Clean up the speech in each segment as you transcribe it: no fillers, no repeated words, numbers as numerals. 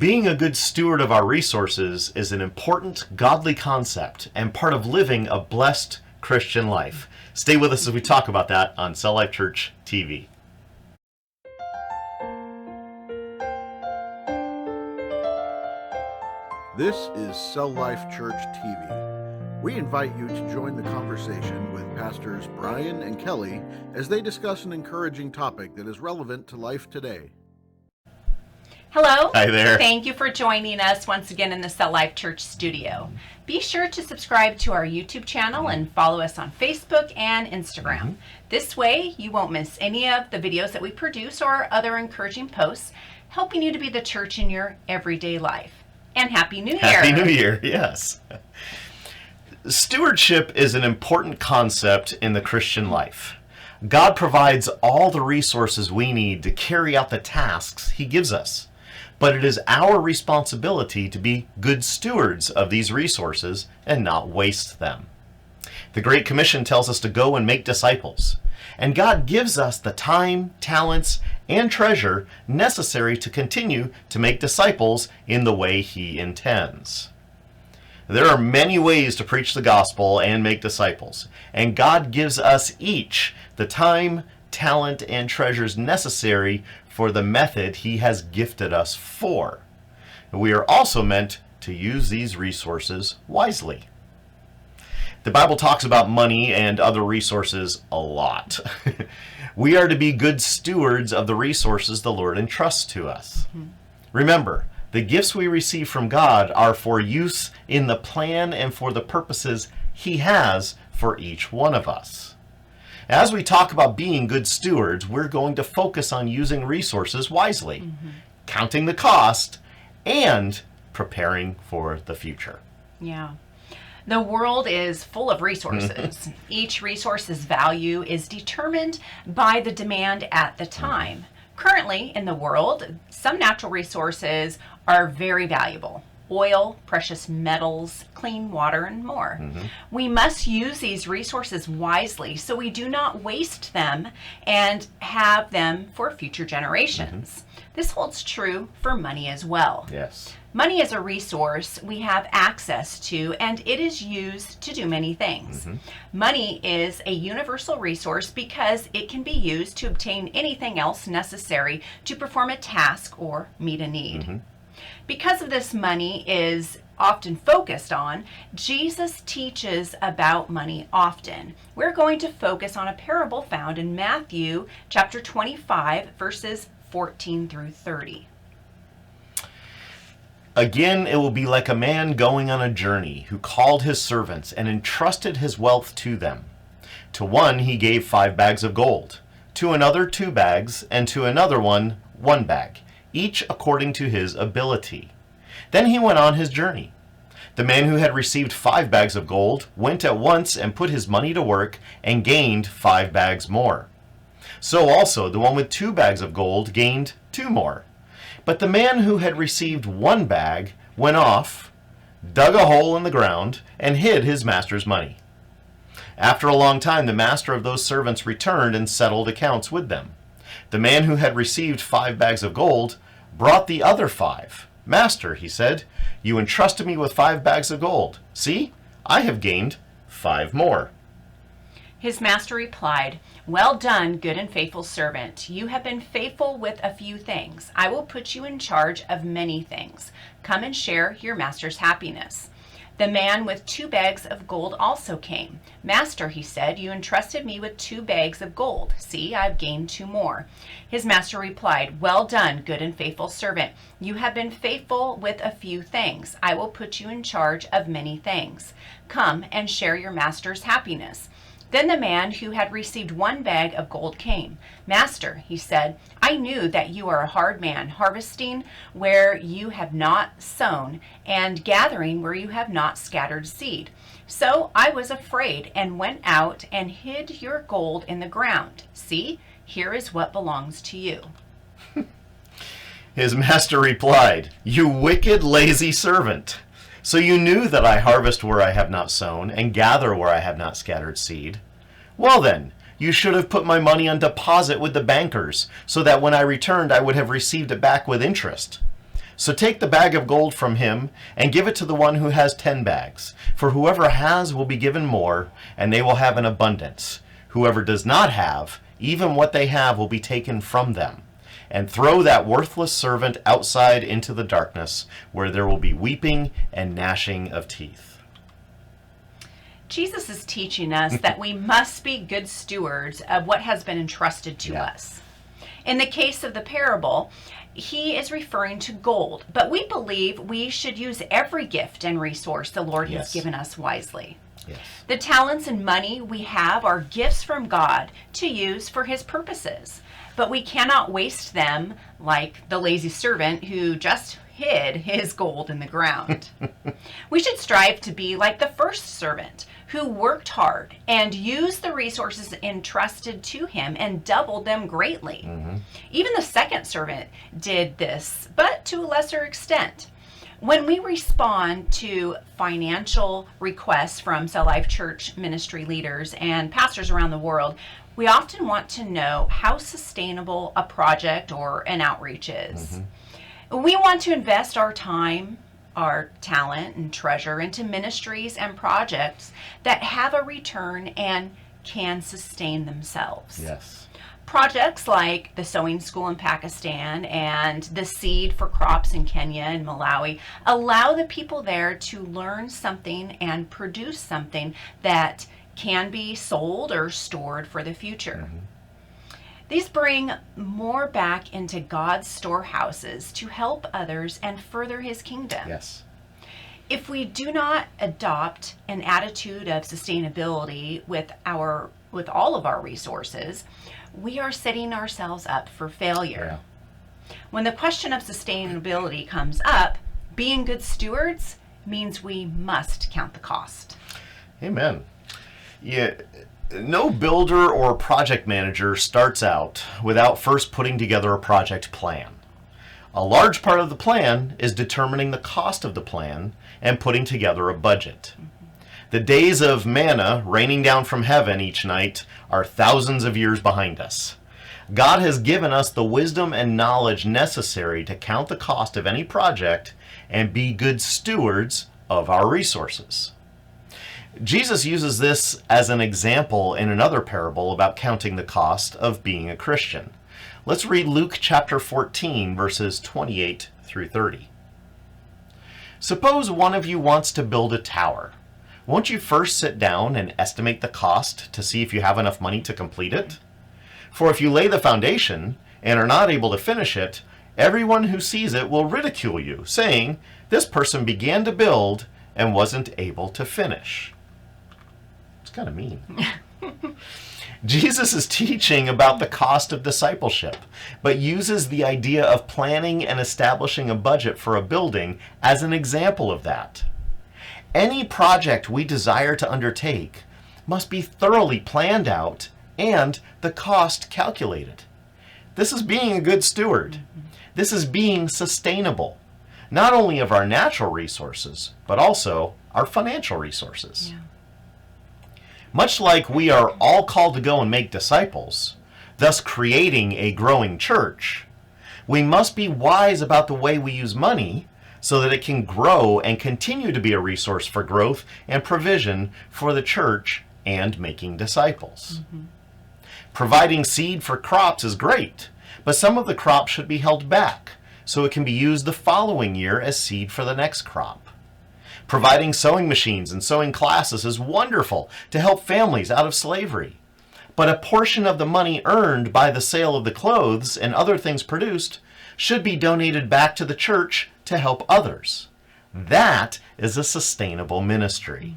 Being a good steward of our resources is an important, godly concept and part of living a blessed Christian life. Stay with us as we talk about that on Cell Life Church TV. This is Cell Life Church TV. We invite you to join the conversation with Pastors Brian and Kelly as they discuss an encouraging topic that is relevant to life today. Hello. Hi there. Thank you for joining us once again in the Cell Life Church studio. Be sure to subscribe to our YouTube channel and follow us on Facebook and Instagram. This way you won't miss any of the videos that we produce or other encouraging posts, helping you to be the church in your everyday life. And Happy New Year. Happy New Year, yes. Stewardship is an important concept in the Christian life. God provides all the resources we need to carry out the tasks He gives us. But it is our responsibility to be good stewards of these resources and not waste them. The Great Commission tells us to go and make disciples. And God gives us the time, talents, and treasure necessary to continue to make disciples in the way He intends. There are many ways to preach the gospel and make disciples, and God gives us each the time, talent, and treasures necessary for the method He has gifted us for. We are also meant to use these resources wisely. The Bible talks about money and other resources a lot. We are to be good stewards of the resources the Lord entrusts to us. Remember, the gifts we receive from God are for use in the plan and for the purposes He has for each one of us. As we talk about being good stewards, we're going to focus on using resources wisely, counting the cost, and preparing for the future. Yeah. The world is full of resources. Each resource's value is determined by the demand at the time. Currently in the world, some natural resources are very valuable. Oil, precious metals, clean water, and more. We must use these resources wisely so we do not waste them and have them for future generations. This holds true for money as well. Yes. Money is a resource we have access to, and it is used to do many things. Money is a universal resource because it can be used to obtain anything else necessary to perform a task or meet a need. Because of this, money is often focused on. Jesus teaches about money often. We're going to focus on a parable found in Matthew chapter 25, verses 14 through 30. Again, it will be like a man going on a journey who called his servants and entrusted his wealth to them. To one he gave 5 bags of gold, to another 2 bags, and to another 1 bag, each according to his ability. Then he went on his journey. The man who had received 5 bags of gold went at once and put his money to work and gained 5 bags more. So also the one with 2 bags of gold gained 2 more. But the man who had received 1 bag went off, dug a hole in the ground, and hid his master's money. After a long time, the master of those servants returned and settled accounts with them. The man who had received 5 bags of gold brought the other 5. Master, he said, you entrusted me with 5 bags of gold. See, I have gained 5 more. His master replied, well done, good and faithful servant. You have been faithful with a few things. I will put you in charge of many things. Come and share your master's happiness. The man with 2 bags of gold also came. Master, he said, you entrusted me with 2 bags of gold. See, I've gained 2 more. His master replied, well done, good and faithful servant. You have been faithful with a few things. I will put you in charge of many things. Come and share your master's happiness. Then the man who had received 1 bag of gold came. Master, he said, I knew that you are a hard man, harvesting where you have not sown and gathering where you have not scattered seed. So I was afraid and went out and hid your gold in the ground. See, here is what belongs to you. His master replied, you wicked, lazy servant. So you knew that I harvest where I have not sown and gather where I have not scattered seed. Well then, you should have put my money on deposit with the bankers, so that when I returned I would have received it back with interest. So take the bag of gold from him and give it to the one who has 10 bags. For whoever has will be given more, and they will have an abundance. Whoever does not have, even what they have will be taken from them. And throw that worthless servant outside into the darkness, where there will be weeping and gnashing of teeth. Jesus is teaching us that we must be good stewards of what has been entrusted to us. In the case of the parable, he is referring to gold, but we believe we should use every gift and resource the Lord has given us wisely. Yes. The talents and money we have are gifts from God to use for his purposes, but we cannot waste them like the lazy servant who just hid his gold in the ground. We should strive to be like the first servant who worked hard and used the resources entrusted to him and doubled them greatly. Even the second servant did this, but to a lesser extent. When we respond to financial requests from Cell Life Church ministry leaders and pastors around the world, we often want to know how sustainable a project or an outreach is. We want to invest our time, our talent, and treasure into ministries and projects that have a return and can sustain themselves. Yes. Projects like the sewing school in Pakistan and the seed for crops in Kenya and Malawi allow the people there to learn something and produce something that can be sold or stored for the future. These bring more back into God's storehouses to help others and further his kingdom. Yes. If we do not adopt an attitude of sustainability with all of our resources, we are setting ourselves up for failure. When the question of sustainability comes up, being good stewards means we must count the cost. Amen. Yeah. No builder or project manager starts out without first putting together a project plan. A large part of the plan is determining the cost of the plan and putting together a budget. The days of manna raining down from heaven each night are thousands of years behind us. God has given us the wisdom and knowledge necessary to count the cost of any project and be good stewards of our resources. Jesus uses this as an example in another parable about counting the cost of being a Christian. Let's read Luke chapter 14, verses 28 through 30. Suppose one of you wants to build a tower. Won't you first sit down and estimate the cost to see if you have enough money to complete it? For if you lay the foundation and are not able to finish it, everyone who sees it will ridicule you, saying, "This person began to build and wasn't able to finish." It's kind of mean. Jesus is teaching about the cost of discipleship, but uses the idea of planning and establishing a budget for a building as an example of that. Any project we desire to undertake must be thoroughly planned out and the cost calculated. This is being a good steward. This is being sustainable, not only of our natural resources, but also our financial resources. Much like we are all called to go and make disciples, thus creating a growing church, we must be wise about the way we use money so that it can grow and continue to be a resource for growth and provision for the church and making disciples. Providing seed for crops is great, but some of the crops should be held back so it can be used the following year as seed for the next crop. Providing sewing machines and sewing classes is wonderful to help families out of slavery. But a portion of the money earned by the sale of the clothes and other things produced should be donated back to the church to help others. That is a sustainable ministry.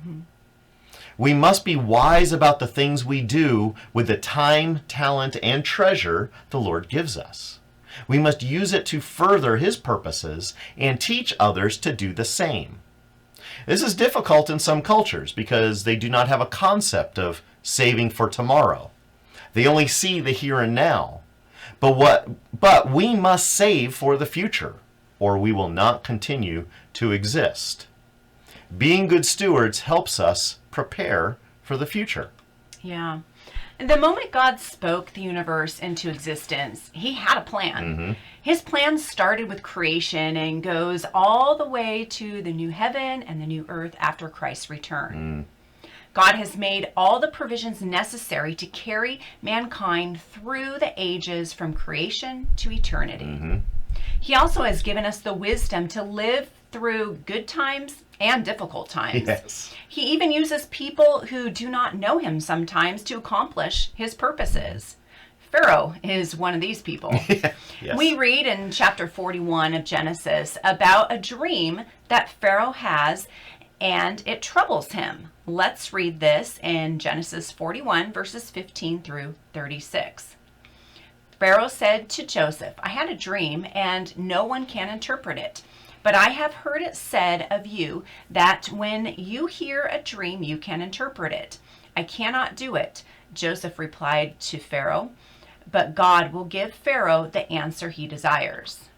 We must be wise about the things we do with the time, talent, and treasure the Lord gives us. We must use it to further his purposes and teach others to do the same. This is difficult in some cultures because they do not have a concept of saving for tomorrow. They only see the here and now. But we must save for the future, or we will not continue to exist. Being good stewards helps us prepare for the future. Yeah. The moment God spoke the universe into existence, he had a plan. His plan started with creation and goes all the way to the new heaven and the new earth after Christ's return. God has made all the provisions necessary to carry mankind through the ages from creation to eternity. He also has given us the wisdom to live through good times and difficult times. Yes. He even uses people who do not know him sometimes to accomplish his purposes. Pharaoh is one of these people. Yes. We read in chapter 41 of Genesis about a dream that Pharaoh has, and it troubles him. Let's read this in Genesis 41, verses 15 through 36. Pharaoh said to Joseph, I had a dream, and no one can interpret it. But I have heard it said of you that when you hear a dream, you can interpret it. I cannot do it. Joseph replied to Pharaoh, but God will give Pharaoh the answer he desires.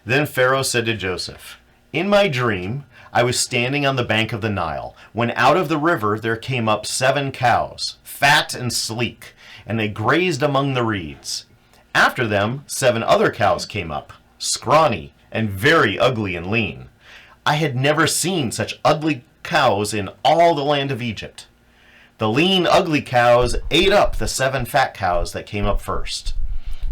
Then Pharaoh said to Joseph, in my dream, I was standing on the bank of the Nile, when out of the river there came up 7 cows, fat and sleek, and they grazed among the reeds. After them, 7 other cows came up, scrawny and very ugly and lean. I had never seen such ugly cows in all the land of Egypt. The lean, ugly cows ate up the 7 fat cows that came up first.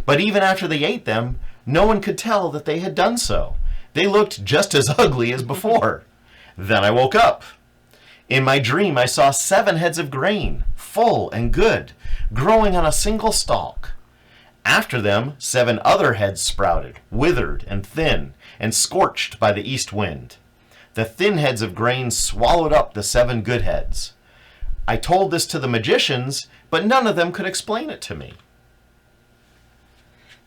But even after they ate them, no one could tell that they had done so. They looked just as ugly as before. Then I woke up. In my dream, I saw 7 heads of grain, full and good, growing on a single stalk. After them, 7 other heads sprouted, withered and thin, and scorched by the east wind. The thin heads of grain swallowed up the 7 good heads. I told this to the magicians, but none of them could explain it to me.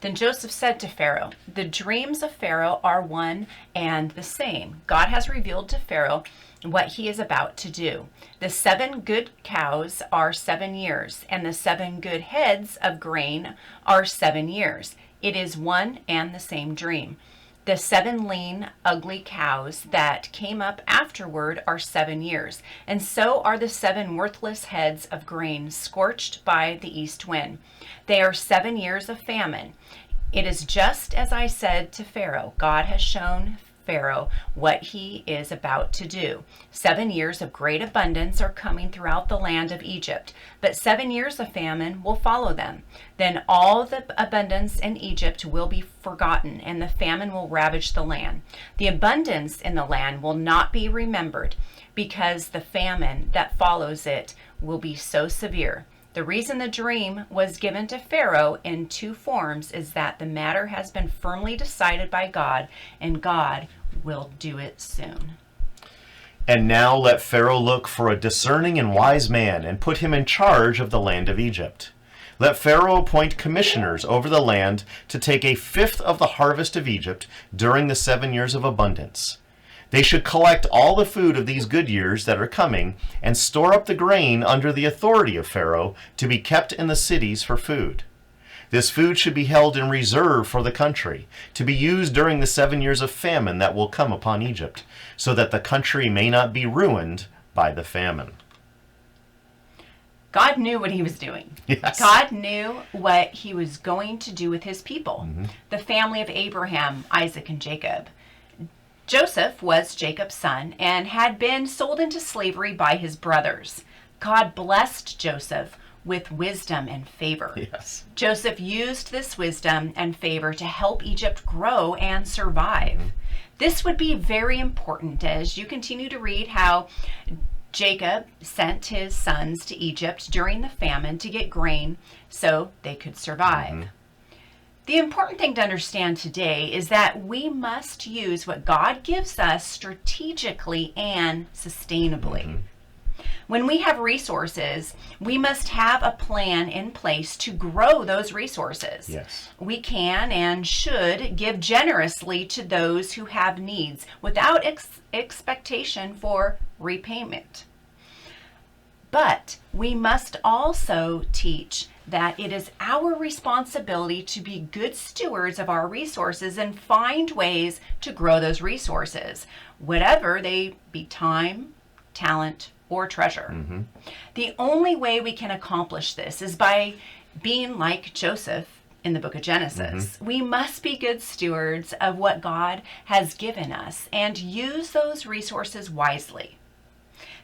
Then Joseph said to Pharaoh, the dreams of Pharaoh are one and the same. God has revealed to Pharaoh what he is about to do. The 7 good cows are 7 years, and the 7 good heads of grain are 7 years. It is one and the same dream. The 7 lean, ugly cows that came up afterward are 7 years, and so are the 7 worthless heads of grain scorched by the east wind. They are 7 years of famine. It is just as I said to Pharaoh. God has shown Pharaoh what he is about to do. 7 years of great abundance are coming throughout the land of Egypt, but 7 years of famine will follow them. Then all the abundance in Egypt will be forgotten, and the famine will ravage the land. The abundance in the land will not be remembered, because the famine that follows it will be so severe. The reason the dream was given to Pharaoh in 2 forms is that the matter has been firmly decided by God, and God will do it soon. And now let Pharaoh look for a discerning and wise man and put him in charge of the land of Egypt. Let Pharaoh appoint commissioners over the land to take 1/5 of the harvest of Egypt during the 7 years of abundance. They should collect all the food of these good years that are coming and store up the grain under the authority of Pharaoh to be kept in the cities for food. This food should be held in reserve for the country, to be used during the 7 years of famine that will come upon Egypt, so that the country may not be ruined by the famine. God knew what he was doing. Yes. God knew what he was going to do with his people, the family of Abraham, Isaac, and Jacob. Joseph was Jacob's son and had been sold into slavery by his brothers. God blessed Joseph with wisdom and favor. Yes. Joseph used this wisdom and favor to help Egypt grow and survive. This would be very important as you continue to read how Jacob sent his sons to Egypt during the famine to get grain so they could survive. The important thing to understand today is that we must use what God gives us strategically and sustainably. When we have resources, we must have a plan in place to grow those resources. Yes. We can and should give generously to those who have needs without expectation for repayment. But we must also teach that it is our responsibility to be good stewards of our resources and find ways to grow those resources, whatever they be time, talent, or treasure. The only way we can accomplish this is by being like Joseph in the book of Genesis. We must be good stewards of what God has given us and use those resources wisely.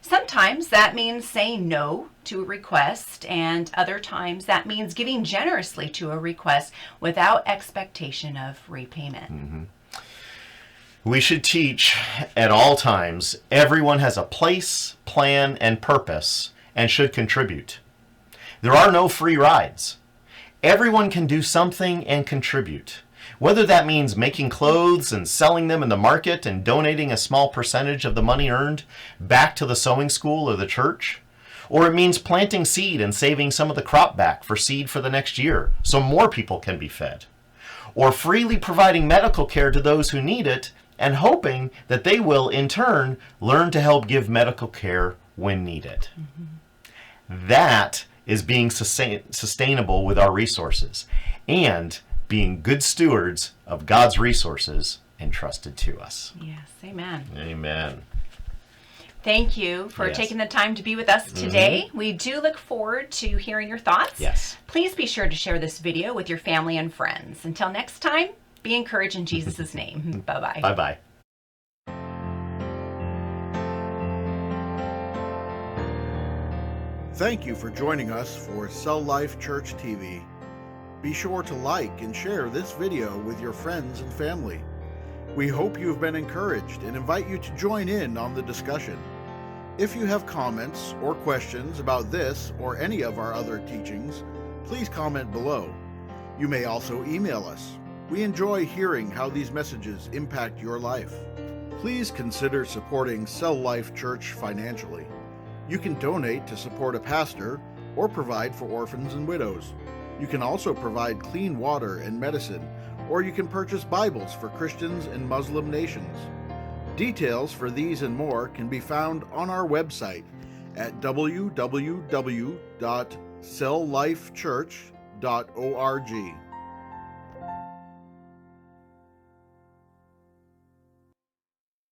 Sometimes that means saying no to a request, and other times that means giving generously to a request without expectation of repayment. We should teach at all times everyone has a place, plan, and purpose and should contribute. There are no free rides. Everyone can do something and contribute. Whether that means making clothes and selling them in the market and donating a small percentage of the money earned back to the sewing school or the church, or it means planting seed and saving some of the crop back for seed for the next year so more people can be fed, or freely providing medical care to those who need it and hoping that they will, in turn, learn to help give medical care when needed. That is being sustainable with our resources and being good stewards of God's resources entrusted to us. Yes, amen. Amen. Thank you for Yes. taking the time to be with us today. We do look forward to hearing your thoughts. Yes. Please be sure to share this video with your family and friends. Until next time, be encouraged in Jesus' name. Bye-bye. Bye-bye. Thank you for joining us for Cell Life Church TV. Be sure to like and share this video with your friends and family. We hope you have been encouraged and invite you to join in on the discussion. If you have comments or questions about this or any of our other teachings, please comment below. You may also email us. We enjoy hearing how these messages impact your life. Please consider supporting Cell Life Church financially. You can donate to support a pastor or provide for orphans and widows. You can also provide clean water and medicine, or you can purchase Bibles for Christians in Muslim nations. Details for these and more can be found on our website at www.celllifechurch.org.